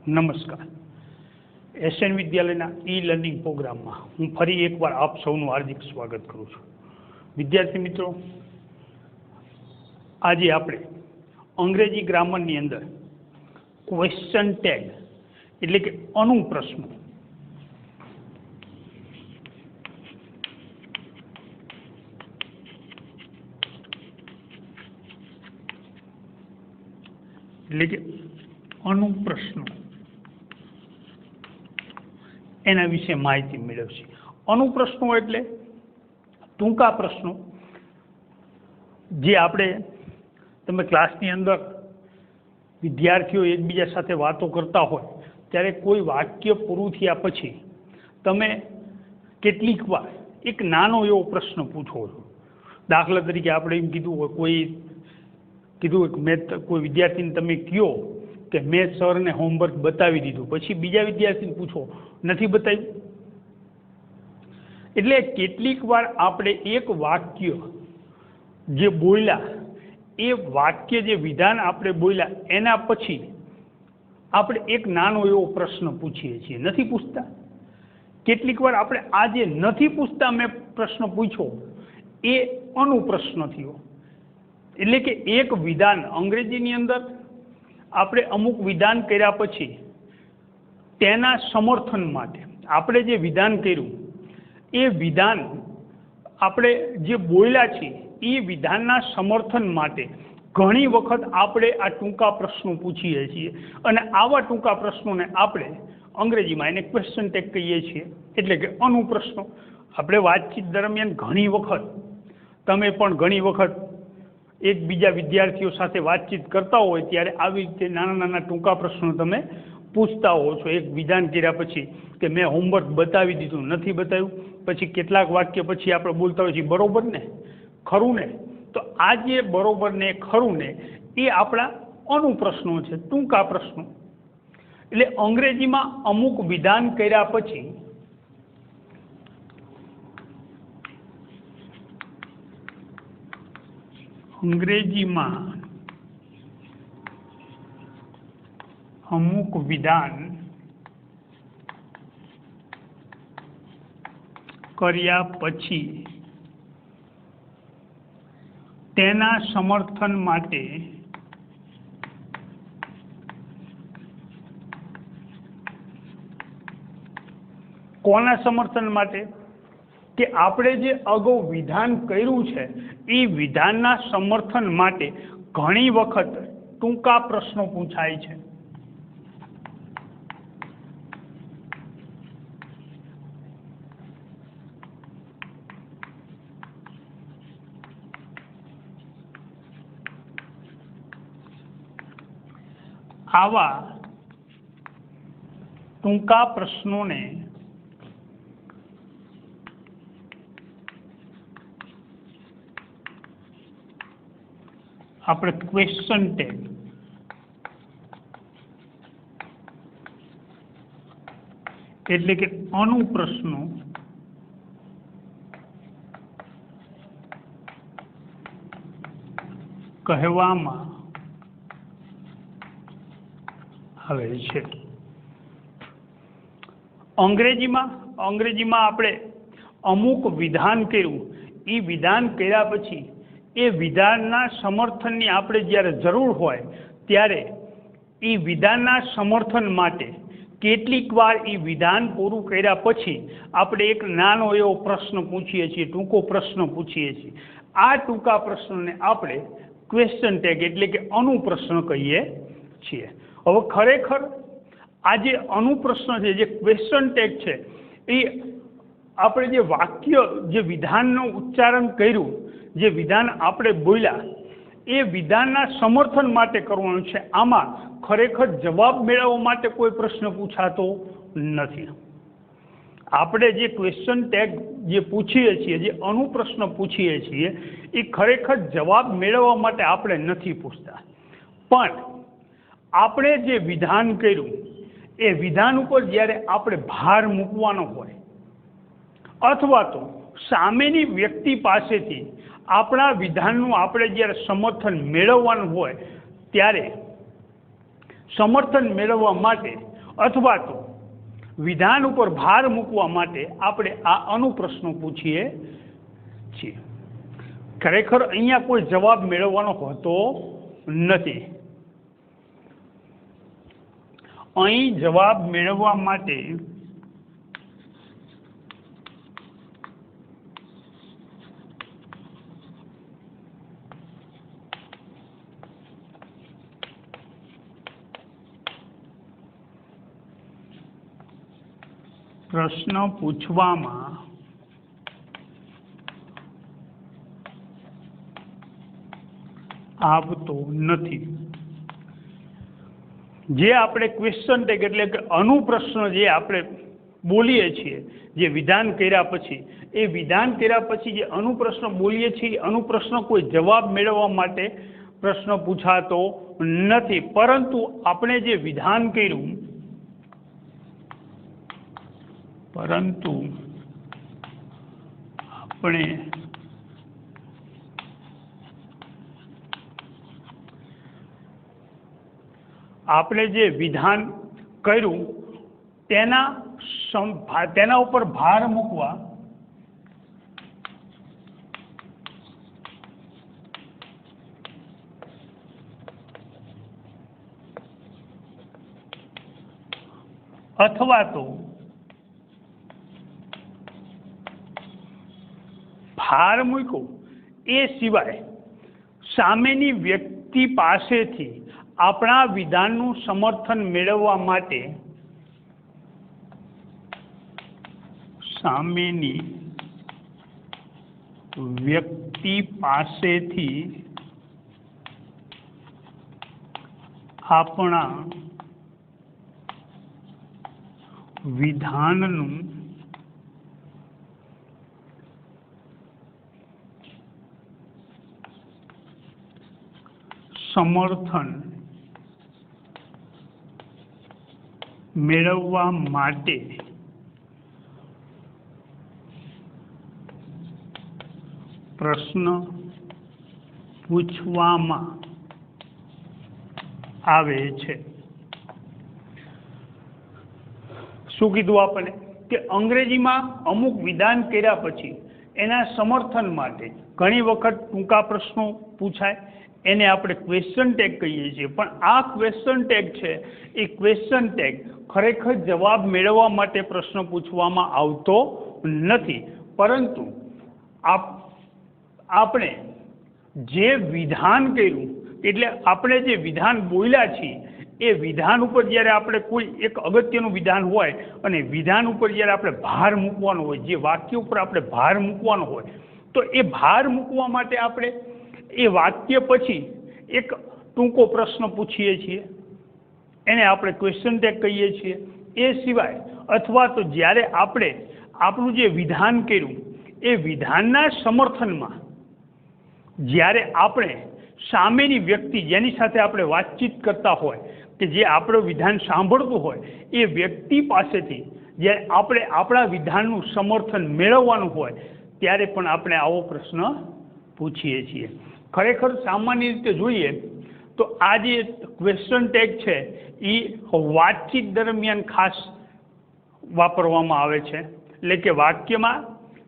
નમસ્કાર. એસએન વિદ્યાલયના e learning પ્રોગ્રામમાં હું ફરી એકવાર આપ સૌનું હાર્દિક સ્વાગત કરું છું. વિદ્યાર્થી મિત્રો, આજે આપણે અંગ્રેજી ગ્રામરની અંદર ક્વેશ્ચન ટેગ એટલે કે અનુપ્રશ્નો એના વિશે માહિતી મેળવશે. અનુપ્રશ્નો એટલે ટૂંકા પ્રશ્નો જે આપણે તમે ક્લાસની અંદર વિદ્યાર્થીઓ એકબીજા સાથે વાતો કરતા હોય ત્યારે કોઈ વાક્ય પૂરું થયા પછી તમે કેટલીક વાર એક નાનો એવો પ્રશ્ન પૂછો છો. દાખલા તરીકે આપણે એમ કીધું હોય, કોઈ વિદ્યાર્થીને તમે કહો કે મેં સરને હોમવર્ક બતાવી દીધું, પછી બીજા વિદ્યાર્થીને પૂછો નથી બતાવ્યું. એટલે કેટલીક વાર આપણે એક વાક્ય જે બોલ્યા એ વાક્ય જે વિધાન આપણે બોલ્યા એના પછી આપણે એક નાનો એવો પ્રશ્ન પૂછીએ છીએ, નથી પૂછતા. કેટલીક વાર આપણે આ જે નથી પૂછતા મેં પ્રશ્ન પૂછ્યો એ અનુપ્રશ્ન થયો. એટલે કે એક વિધાન અંગ્રેજીની અંદર આપણે અમુક વિધાન કર્યા પછી તેના સમર્થન માટે આપણે જે વિધાન કર્યું એ વિધાન આપણે જે બોલ્યા છીએ એ વિધાનના સમર્થન માટે ઘણી વખત આપણે આ ટૂંકા પ્રશ્નો પૂછીએ છીએ અને આવા ટૂંકા પ્રશ્નોને આપણે અંગ્રેજીમાં એને ક્વેશ્ચન ટેગ કહીએ છીએ. એટલે કે અનુપ્રશ્નો. આપણે વાતચીત દરમિયાન ઘણી વખત તમે પણ ઘણી વખત એકબીજા વિદ્યાર્થીઓ સાથે વાતચીત કરતા હોય ત્યારે આવી રીતે નાના નાના ટૂંકા પ્રશ્નો તમે પૂછતા હો છો. એક વિધાન કર્યા પછી કે મેં હોમવર્ક બતાવી દીધું, નથી બતાવ્યું, પછી કેટલાક વાક્ય પછી આપણે બોલતા હોય છીએ બરોબર ને, ખરું ને. તો આ જે બરોબર ને ખરું ને એ આપણા અનુપ્રશ્નો છે, ટૂંકા પ્રશ્નો. એટલે અંગ્રેજીમાં અમુક વિધાન કર્યા પછી અમુક વિધાન કર્યા પછી તેના સમર્થન માટે કોના સમર્થન માટે? કે આપણે જે અગાઉ વિધાન કર્યું છે એ વિધાનના સમર્થન માટે ઘણી વખત ટૂંકા પ્રશ્નો પૂછાય છે. આવા ટૂંકા પ્રશ્નોને આપણે ક્વેશ્ચન ટેગ એટલે કે અનુપ્રશ્નો કહેવામાં આવે છે. અંગ્રેજીમાં આપણે અમુક વિધાન કર્યું, એ વિધાન કર્યા પછી એ વિધાનના સમર્થનની આપણે જ્યારે જરૂર હોય ત્યારે એ વિધાનના સમર્થન માટે કેટલીક વાર એ વિધાન પૂરું કર્યા પછી આપણે એક નાનો એવો પ્રશ્ન પૂછીએ છીએ, ટૂંકો પ્રશ્ન પૂછીએ છીએ. આ ટૂંકા પ્રશ્નને આપણે ક્વેશ્ચન ટેગ એટલે કે અનુપ્રશ્ન કહીએ છીએ. હવે ખરેખર આ જે અનુપ્રશ્ન છે, જે ક્વેશ્ચન ટેગ છે, એ આપણે જે વાક્ય જે વિધાનનું ઉચ્ચારણ કર્યું, જે વિધાન આપણે બોલ્યા એ વિધાનના સમર્થન માટે કરવાનું છે. આમાં ખરેખર જવાબ મેળવવા માટે કોઈ પ્રશ્ન પૂછાતો નથી. આપણે જે ક્વેશ્ચન ટેગ જે પૂછીએ છીએ, જે અનુપ્રશ્ન પૂછીએ છીએ એ ખરેખર જવાબ મેળવવા માટે આપણે નથી પૂછતા, પણ આપણે જે વિધાન કર્યું એ વિધાન ઉપર જ્યારે આપણે ભાર મૂકવાનો હોય અથવા તો સામેની વ્યક્તિ પાસેથી આપણા વિધાનનું આપણે જ્યારે સમર્થન મેળવવાનું હોય ત્યારે સમર્થન મેળવવા માટે અથવા તો વિધાન ઉપર ભાર મૂકવા માટે આપણે આ અનુપ્રશ્નો પૂછીએ છીએ। ખરેખર અહીંયા કોઈ જવાબ મેળવવાનો હોતો નથી। અહીં જવાબ મેળવવા માટે પ્રશ્ન પૂછવામાં આવતો નથી। જે આપણે ક્વેશ્ચન ટેગ એટલે કે અનુપ્રશ્ન જે આપણે બોલીએ છીએ, જે વિધાન કર્યા પછી, એ વિધાન કર્યા પછી જે અનુપ્રશ્ન બોલીએ છીએ, અનુપ્રશ્ન કોઈ જવાબ મેળવવા માટે પ્રશ્ન પૂછાતો નથી, પરંતુ આપણે જે વિધાન કર્યું, પરંતુ આપણે જે વિધાન કર્યું તેના ઉપર ભાર મૂકવા અથવા તો ભાર મૂક્યો એ સિવાય સામેની વ્યક્તિ પાસેથી આપણા વિધાનનું સમર્થન મેળવવા માટે સામેની વ્યક્તિ પાસેથી આપણા વિધાનનું સમર્થન મેળવવા માટે પ્રશ્ન પૂછવામાં આવે છે। શું કીધું આપણે કે અંગ્રેજીમાં અમુક વિધાન કર્યા પછી એના સમર્થન માટે ઘણી વખત ટૂંકા પ્રશ્નો પૂછાય, એને આપણે ક્વેશ્ચન ટેગ કહીએ છીએ। પણ આ ક્વેશ્ચન ટેગ છે એ ક્વેશ્ચન ટેગ ખરેખર જવાબ મેળવવા માટે પ્રશ્ન પૂછવામાં આવતો નથી, પરંતુ આપણે જે વિધાન કર્યું એટલે આપણે જે વિધાન બોલ્યા છીએ એ વિધાન ઉપર જ્યારે આપણે કોઈ એક અગત્યનું વિધાન હોય અને વિધાન ઉપર જ્યારે આપણે ભાર મૂકવાનો હોય, જે વાક્ય ઉપર આપણે ભાર મૂકવાનો હોય, તો એ ભાર મૂકવા માટે આપણે એ વાક્ય પછી એક ટૂંકો પ્રશ્ન પૂછીએ છીએ, એને આપણે ક્વેશ્ચન ટેગ કહીએ છીએ। એ સિવાય અથવા તો જ્યારે આપણે આપણું જે વિધાન કર્યું એ વિધાનના સમર્થનમાં જ્યારે આપણે સામેની વ્યક્તિ જેની સાથે આપણે વાતચીત કરતા હોય કે જે આપણું વિધાન સાંભળતું હોય એ વ્યક્તિ પાસેથી જ્યારે આપણે આપણા વિધાનનું સમર્થન મેળવવાનું હોય ત્યારે પણ આપણે આવો પ્રશ્ન પૂછીએ છીએ। ખરેખર સામાન્ય રીતે જોઈએ તો આ જે ક્વેશ્ચન ટેગ છે એ વાતચીત દરમિયાન ખાસ વાપરવામાં આવે છે, એટલે કે વાક્યમાં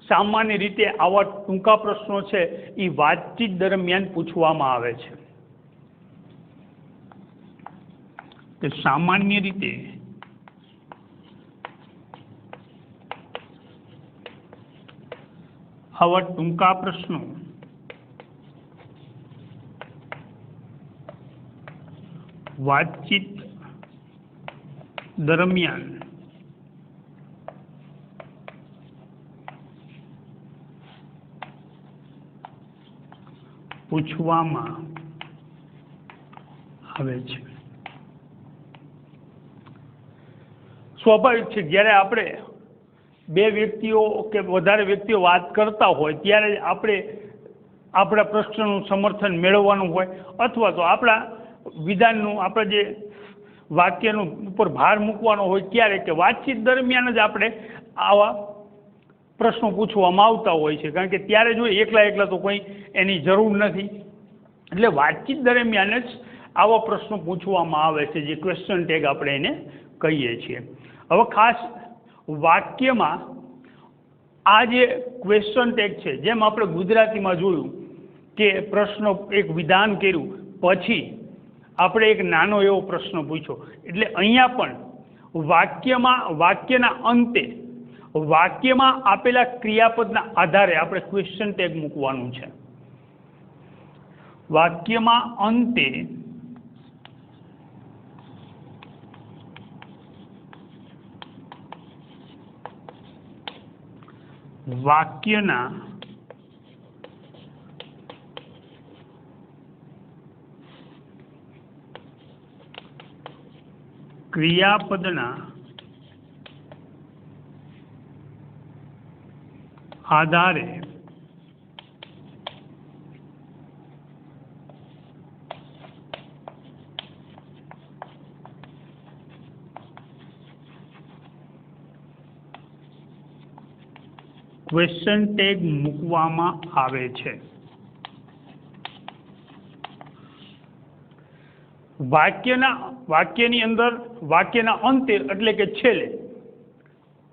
સામાન્ય રીતે આવા ટૂંકા પ્રશ્નો છે એ વાતચીત દરમિયાન પૂછવામાં આવે છે। કે સામાન્ય રીતે આવા ટૂંકા પ્રશ્નો વાતચીત દરમિયાન પૂછવામાં આવે છે। સ્વાભાવિક છે જ્યારે આપણે બે વ્યક્તિઓ કે વધારે વ્યક્તિઓ વાત કરતા હોય ત્યારે આપણે આપણા પ્રશ્નનું સમર્થન મેળવવાનું હોય અથવા તો આપણા વિધાનનું આપણે જે વાક્યનું ઉપર ભાર મૂકવાનો હોય ત્યારે કે વાતચીત દરમિયાન જ આપણે આવા પ્રશ્નો પૂછવામાં આવતા હોય છે, કારણ કે ત્યારે જો એકલા તો કોઈ એની જરૂર નથી, એટલે વાતચીત દરમિયાન જ આવા પ્રશ્નો પૂછવામાં આવે છે, જે ક્વેશ્ચન ટેગ આપણે એને કહીએ છીએ। હવે ખાસ વાક્યમાં આ જે ક્વેશ્ચન ટેગ છે, જેમ આપણે ગુજરાતીમાં જોયું કે પ્રશ્ન એક વિધાન કર્યું પછી આપણે એક નાનો એવો પ્રશ્ન પૂછ્યો, એટલે અહીંયા પણ વાક્યના અંતે વાક્યમાં આપેલા ક્રિયાપદના આધારે આપણે ક્વેશ્ચન ટેગ મૂકવાનું છે। વાક્યમાં અંતે વાક્યના ક્રિયાપદના આધારે ક્વેશ્ચન ટેગ મૂકવામાં આવે છે। વાક્યની અંદર વાક્યના અંતે એટલે કે છેલ્લે,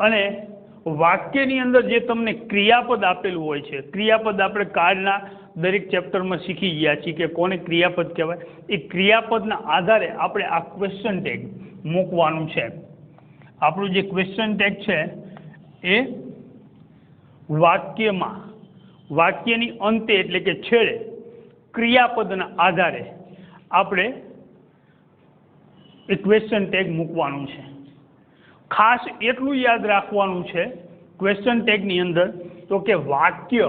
અને વાક્યની અંદર જે તમને ક્રિયાપદ આપેલું હોય છે, ક્રિયાપદ આપણે કાલના દરેક ચેપ્ટરમાં શીખી ગયા છીએ કે કોને ક્રિયાપદ કહેવાય, એ ક્રિયાપદના આધારે આપણે આ ક્વેશ્ચન ટેગ મૂકવાનું છે। આપણું જે ક્વેશ્ચન ટેગ છે એ વાક્યની અંતે એટલે કે છેડે ક્રિયાપદના આધારે આપણે એ ક્વેશ્ચન ટેગ મૂકવાનું છે। ખાસ એટલું યાદ રાખવાનું છે ક્વેશ્ચન ટેગની અંદર તો કે વાક્ય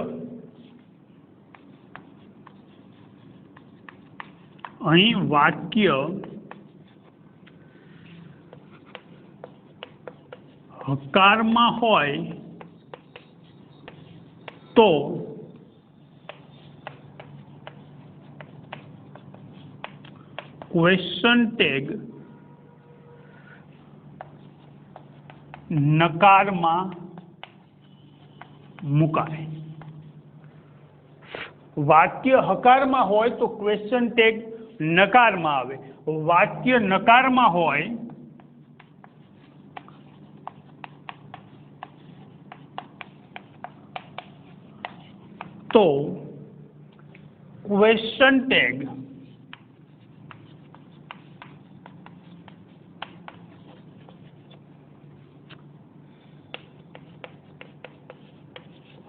અહીં વાક્ય હકારમાં હોય તો ક્વેશ્ચન ટેગ નકારમાં મુકાય। વાક્ય હકારમાં હોય તો ક્વેશ્ચન ટેગ નકારમાં આવે, વાક્ય નકારમાં હોય તો ક્વેશ્ચન ટેગ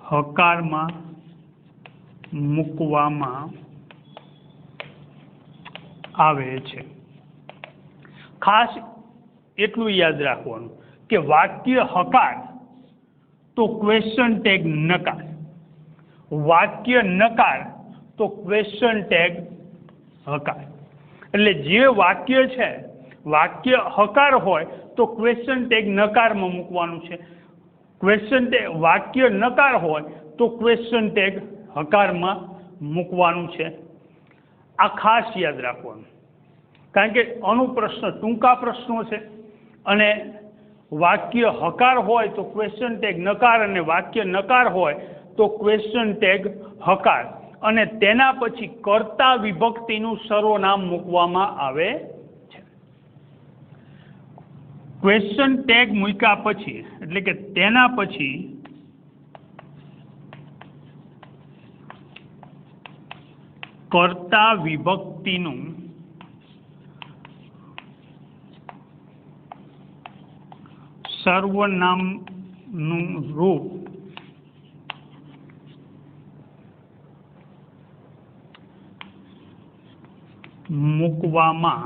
હકારમાં મૂકવામાં આવે છે। ખાસ એટલું યાદ રાખવાનું કે વાક્ય હકાર તો ક્વેશ્ચન ટેગ નકાર, વાક્ય નકાર તો ક્વેશ્ચન ટેગ હકાર। એટલે જે વાક્ય છે વાક્ય હકાર હોય તો ક્વેશ્ચન ટેગ નકારમાં મૂકવાનું છે, ક્વેશ્ચન ટેગ વાક્ય નકાર હોય તો ક્વેશ્ચન ટેગ હકારમાં મૂકવાનું છે। આ ખાસ યાદ રાખવાનું, કારણ કે અનુપ્રશ્ન ટૂંકા પ્રશ્નો છે અને વાક્ય હકાર હોય તો ક્વેશ્ચન ટેગ નકાર અને વાક્ય નકાર હોય તો ક્વેશ્ચન ટેગ હકાર, અને તેના પછી કર્તા વિભક્તિનું સર્વનામ મૂકવામાં આવે છે। ક્વેશ્ચન ટેગ મૂક્યા પછી એટલે કે તેના પછી કર્તા વિભક્તિનું સર્વનામનું રૂપ મૂકવામાં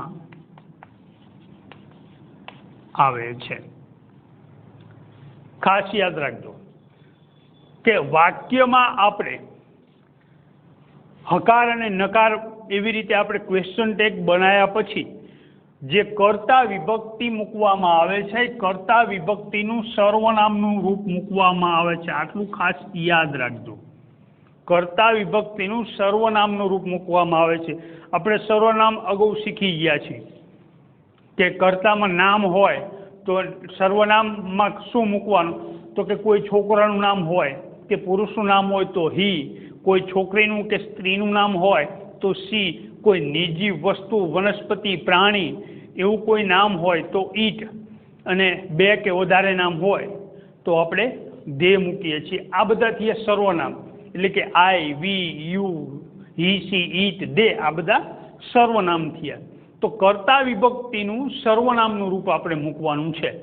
આવે છે। ખાસ યાદ રાખજો કે વાક્યમાં આપણે હકાર અને નકાર એવી રીતે આપણે ક્વેશ્ચન ટેગ બનાવ્યા પછી જે કર્તા વિભક્તિ મૂકવામાં આવે છે, કર્તા વિભક્તિનું સર્વનામનું રૂપ મૂકવામાં આવે છે। આટલું ખાસ યાદ રાખજો, કર્તા વિભક્તિનું સર્વનામનું રૂપ મૂકવામાં આવે છે। આપણે સર્વનામ અગાઉ શીખી ગયા છીએ કે કર્તામાં નામ હોય તો સર્વનામમાં શું મૂકવાનું, તો કે કોઈ છોકરાનું નામ હોય કે પુરુષનું નામ હોય તો હી, કોઈ છોકરીનું કે સ્ત્રીનું નામ હોય તો સી, કોઈ નિજી વસ્તુ વનસ્પતિ પ્રાણી એવું કોઈ નામ હોય તો ઈટ, અને 2 કે વધારે નામ હોય તો આપણે દે મૂકીએ છીએ. આ બધા થયા સર્વનામ, એટલે કે આઈ, વી, યુ, હી, સી, ઈટ, દે, આ બધા સર્વનામ થયા. તો કર્તા વિભક્તિનું સર્વનામનું રૂપ આપણે મૂકવાનું છે.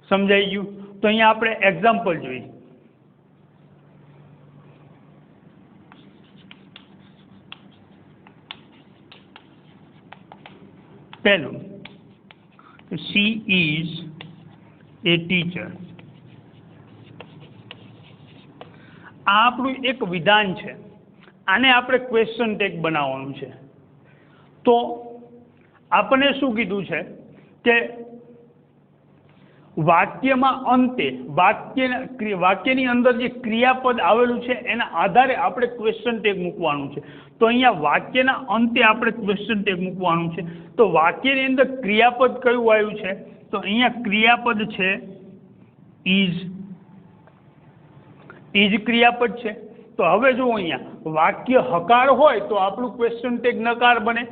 સમજાઈ ગયું? તો અહીંયા આપણે એક્ઝામ્પલ જોઈએ. પહેલું, she is a teacher. આ આપણું એક વિધાન છે. આને આપણે ક્વેશ્ચન ટેગ બનાવવાનું છે. તો આપણે શું કીધું છે કે વાક્યમાં અંતે વાક્યની અંદર જે ક્રિયાપદ આવેલું છે એના આધારે આપણે ક્વેશ્ચન ટેગ મૂકવાનું છે. તો અહીંયા વાક્યના અંતે આપણે ક્વેશ્ચન ટેગ મૂકવાનું છે. તો વાક્યની અંદર ક્રિયાપદ કયું આવ્યું છે? તો અહીંયા ક્રિયાપદ છે ઇઝ ક્રિયાપદ છે. તો હવે જો અહીંયા વાક્ય હકાર હોય તો આપણું ક્વેશ્ચન ટેગ નકાર બને,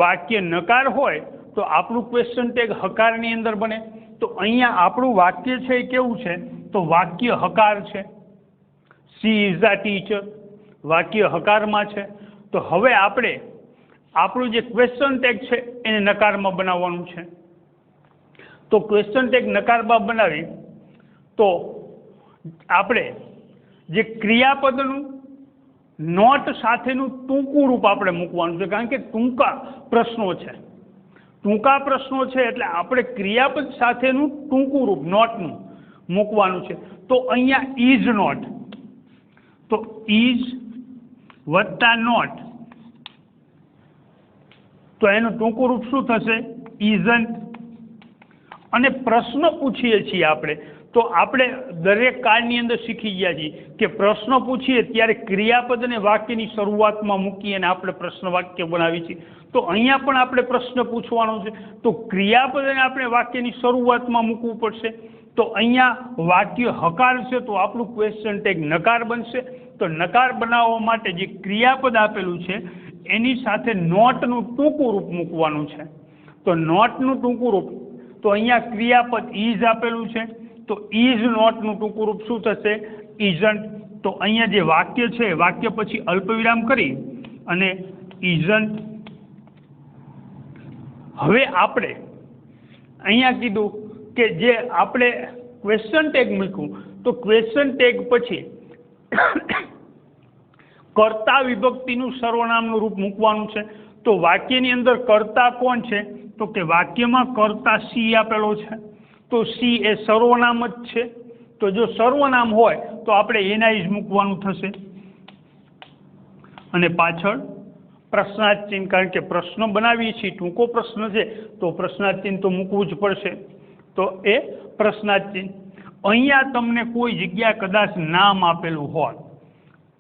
વાક્ય નકાર હોય તો આપણું ક્વેશ્ચન ટેગ હકારની અંદર બને. તો અહીંયા આપણું વાક્ય છે એ કેવું છે? તો વાક્ય હકાર છે. સી ઇઝ અ ટીચર, વાક્ય હકારમાં છે. તો હવે આપણે આપણું જે ક્વેશ્ચન ટેગ છે એને નકારમાં બનાવવાનું છે. તો ક્વેશ્ચન ટેગ નકારમાં બનાવી તો આપણે જે ક્રિયાપદનું નોટ સાથેનું ટૂંકું રૂપ આપણે મૂકવાનું છે, કારણ કે ટૂંકા પ્રશ્નો છે. ટૂંકા પ્રશ્નો છે એટલે આપણે ક્રિયાપદ સાથેનું ટૂંકું રૂપ નોટનું મૂકવાનું છે. તો અહીંયા ઇઝ નોટ, તો ઇઝ વત્તા નોટ, તો એનું ટૂંકું રૂપ શું થશે? ઇઝન્ટ. અને પ્રશ્ન પૂછીએ છીએ આપણે, તો આપણે દરેક કાળની અંદર શીખી ગયા છીએ કે પ્રશ્ન પૂછીએ ત્યારે ક્રિયાપદને વાક્યની શરૂઆતમાં મૂકી અને આપણે પ્રશ્ન વાક્ય બનાવીએ છીએ. તો અહીંયા પણ આપણે પ્રશ્ન પૂછવાનો છે, તો ક્રિયાપદને આપણે વાક્યની શરૂઆતમાં મૂકવું પડશે. તો અહીંયા વાક્ય હકાર છે તો આપણું ક્વેશ્ચન ટેગ નકાર બનશે. તો નકાર બનાવવા માટે જે ક્રિયાપદ આપેલું છે એની સાથે નોટનું ટૂંકું રૂપ મૂકવાનું છે. તો નોટનું ટૂંકું રૂપ, તો અહીંયા ક્રિયાપદ ઇઝ આપેલું છે, તો ઇઝ નોટનું ટૂંકું રૂપ શું થશે? ઇઝન્ટ. તો અહીંયા જે વાક્ય છે વાક્ય પછી અલ્પવિરામ કરી અને ઇઝન્ટ. હવે આપણે અહીંયા કીધું કે જે આપણે ક્વેશ્ચન ટેગ મૂક્યું, તો ક્વેશ્ચન ટેગ પછી કર્તા વિભક્તિનું સર્વનામનું રૂપ મૂકવાનું છે. તો વાક્યની અંદર કર્તા કોણ છે? તો કે વાક્યમાં કર્તા સી આપેલો છે. તો સી એ સર્વનામ જ છે. તો જો સર્વનામ હોય તો આપણે એના જ મૂકવાનું થશે. અને પાછળ પ્રશ્નાર્થ ચિહ્ન, કારણ કે પ્રશ્ન બનાવીએ છીએ, ટૂંકો પ્રશ્ન છે તો પ્રશ્નાર્થ ચિહ્ન તો મૂકવું જ પડશે. તો એ પ્રશ્નાર્થ ચિહ્ન. અહીંયા તમને કોઈ જગ્યા કદાચ નામ આપેલું હોય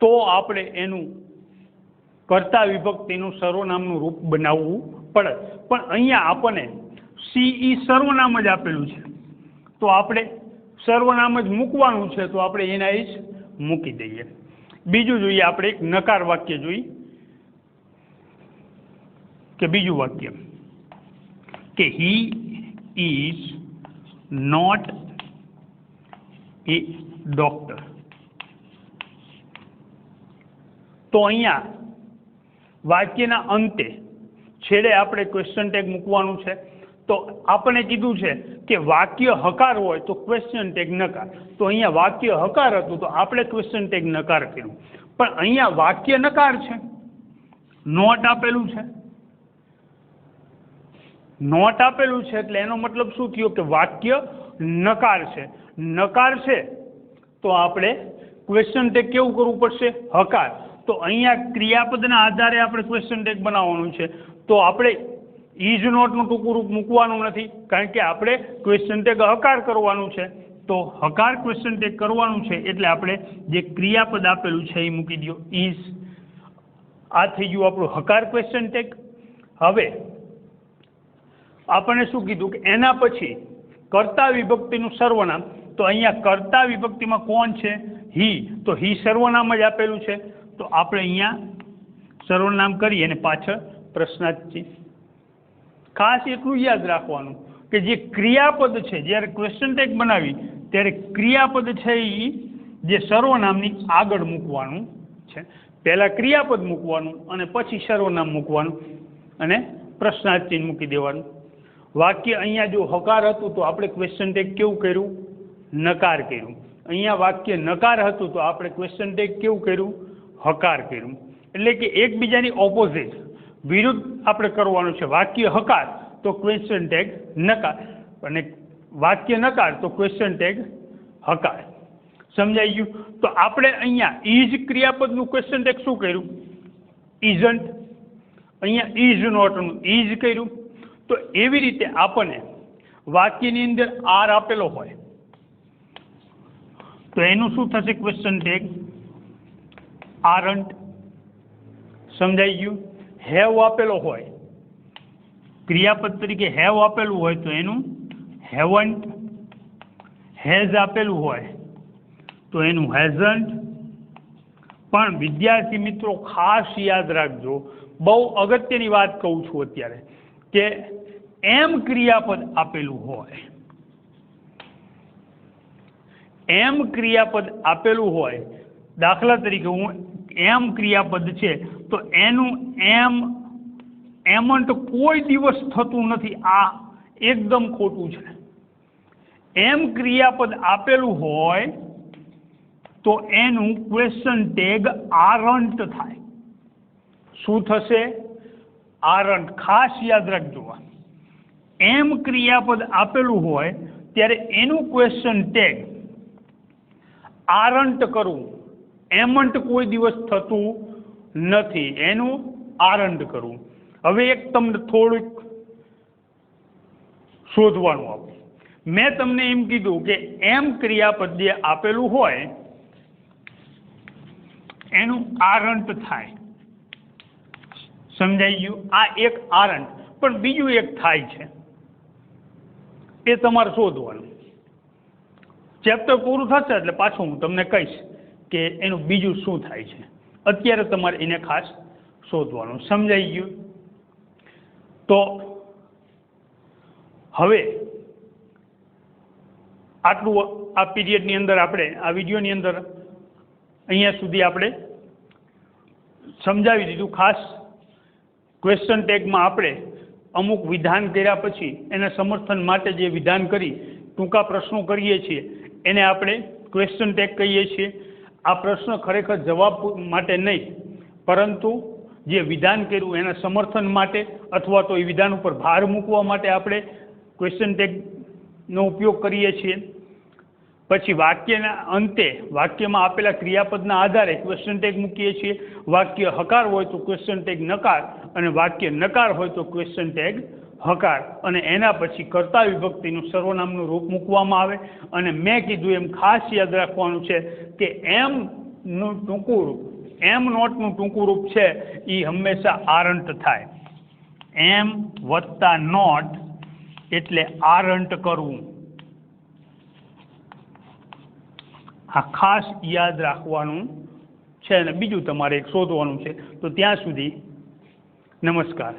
તો આપણે એનું કર્તા વિભક્તિનું સર્વનામનું રૂપ બનાવવું પડે. પણ અહીંયા આપણને સી સર્વનામ જ આપેલું છે તો આપણે સર્વનામ જ મૂકવાનું છે, તો આપણે એના જ મૂકી દઈએ. બીજું જોઈએ આપણે એક નકાર વાક્ય જોઈએ કે બીજું વાક્ય કે he is not a doctor. તો અહીંયા વાક્યના અંતે છેડે આપણે ક્વેશ્ચન ટેગ મૂકવાનું છે. તો આપણે કીધું છે કે વાક્ય હકાર હોય તો ક્વેશ્ચન ટેગ નકાર. તો અહીંયા વાક્ય હકાર હતું તો આપણે ક્વેશ્ચન ટેગ નકાર કર્યું. પણ અહીંયા વાક્ય નકાર છે, નોટ આપેલું છે, નોટ આપેલું છે એટલે એનો મતલબ શું થયો કે વાક્ય નકાર છે. નકાર છે તો આપણે ક્વેશ્ચન ટેગ કેવું કરવું પડશે? હકાર. તો અહીંયા ક્રિયાપદના આધારે આપણે ક્વેશ્ચન ટેગ બનાવવાનું છે. તો આપણે ઇઝ નોટનું ટૂંકું રૂપ મૂકવાનું નથી, કારણ કે આપણે ક્વેશ્ચન ટેગ હકાર કરવાનું છે. તો હકાર ક્વેશ્ચન ટેગ કરવાનું છે એટલે આપણે જે ક્રિયાપદ આપેલું છે એ મૂકી દો, ઇઝ. આ થઈ ગયું આપણું હકાર ક્વેશ્ચન ટેગ. હવે આપણને શું કીધું કે એના પછી કર્તા વિભક્તિનું સર્વનામ. તો અહીંયા કર્તા વિભક્તિમાં કોણ છે? હી. તો હી સર્વનામ જ આપેલું છે તો આપણે અહીંયા સર્વનામ કરી અને પાછળ પ્રશ્નાર્થ ચિહ્ન. ખાસ એટલું યાદ રાખવાનું કે જે ક્રિયાપદ છે, જ્યારે ક્વેશ્ચન ટેગ બનાવી ત્યારે ક્રિયાપદ છે એ જે સર્વનામની આગળ મૂકવાનું છે. પહેલાં ક્રિયાપદ મૂકવાનું અને પછી સર્વનામ મૂકવાનું અને પ્રશ્નાર્થ ચિહ્ન મૂકી દેવાનું. વાક્ય અહીંયા જો હકાર હતું તો આપણે ક્વેશ્ચન ટેગ કેવું કર્યું? નકાર કર્યું. અહીંયા વાક્ય નકાર હતું તો આપણે ક્વેશ્ચન ટેગ કેવું કર્યું? હકાર કર્યું. એટલે કે એકબીજાની ઓપોઝિટ વિરુદ્ધ આપણે કરવાનું છે. વાક્ય હકાર તો ક્વેશ્ચન ટેગ નકાર, અને વાક્ય નકાર તો ક્વેશ્ચન ટેગ હકાર. સમજાઈ ગયું? તો આપણે અહીંયા ઇઝ ક્રિયાપદનું ક્વેશ્ચન ટેગ શું કર્યું? ઇઝન્ટ. અહીંયા ઇઝ નોટનું ઇઝ કર્યું. તો એવી રીતે આપણને વાક્યની અંદર આર આપેલો હોય તો એનું શું થશે? Question tag aren't. સમજાઈ ગયું? હેવ આપેલો હોય, ક્રિયાપદ તરીકે હેવ આપેલું હોય તો એનું હેવન્ટ. હેઝ આપેલું હોય તો એનું હેઝન્ટ. પણ વિદ્યાર્થી મિત્રો ખાસ યાદ રાખજો, બહુ અગત્યની વાત કહું છું અત્યારે, કે એમ ક્રિયાપદ આપેલું હોય, એમ ક્રિયાપદ આપેલું હોય, દાખલા તરીકે હું એમ ક્રિયાપદ છે તો એનું એમન્ટ કોઈ દિવસ થતું નથી. આ એકદમ ખોટું છે. એમ ક્રિયાપદ આપેલું હોય તો એનું ક્વેશ્ચન ટેગ આરન્ટ થાય. શું થશે? આરન્ટ. ખાસ યાદ રાખજો. એમ ક્રિયાપદ આપેલું હોય ત્યારે એનું ક્વેશ્ચન ટેગ આરન્ટ કરવું. એમન્ટ કોઈ દિવસ થતું નથી, એનું આરન્ટ કરવું. હવે એક તમને થોડુંક શોધવાનું આપું. મેં તમને એમ કીધું કે એમ ક્રિયાપદ જે આપેલું હોય એનું આરન્ટ થાય. સમજાઈ ગયું? આ એક આરન્ટ. પણ બીજું એક થાય છે, એ તમારે શોધવાનું. ચેપ્ટર પૂરું થશે એટલે પાછું હું તમને કહીશ કે એનું બીજું શું થાય છે. અત્યારે તમારે એને ખાસ શોધવાનું. સમજાઈ ગયું? તો હવે આટલું આ પીરિયડની અંદર આપણે આ વિડીયોની અંદર અહીંયા સુધી આપણે સમજાવી દીધું. ખાસ ક્વેશ્ચન ટેગમાં આપણે અમુક વિધાન કર્યા પછી એના સમર્થન માટે જે વિધાન કરી ટૂંકા પ્રશ્નો કરીએ છીએ એને આપણે ક્વેશ્ચન ટેગ કહીએ છીએ. આ પ્રશ્ન ખરેખર જવાબ માટે નહીં, પરંતુ જે વિધાન કર્યું એના સમર્થન માટે અથવા તો એ વિધાન ઉપર ભાર મૂકવા માટે આપણે ક્વેશ્ચન ટેગનો ઉપયોગ કરીએ છીએ. પછી વાક્યના અંતે વાક્યમાં આપેલા ક્રિયાપદના આધારે ક્વેશ્ચન ટેગ મૂકીએ છીએ. વાક્ય હકાર હોય તો ક્વેશ્ચન ટેગ નકાર, અને વાક્ય નકાર હોય તો ક્વેશ્ચન ટેગ હકાર, અને એના પછી કર્તા વિભક્તિનું સર્વનામનું રૂપ મૂકવામાં આવે. અને મેં કીધું એમ ખાસ યાદ રાખવાનું છે કે એમનું ટૂંકું રૂપ, એમ નોટનું ટૂંકું રૂપ છે એ હંમેશા આરન્ટ થાય. એમ વત્તા નોટ એટલે આરન્ટ કરવું. આ ખાસ યાદ રાખવાનું છે. અને બીજું તમારે એક શોધવાનું છે. તો ત્યાં સુધી નમસ્કાર.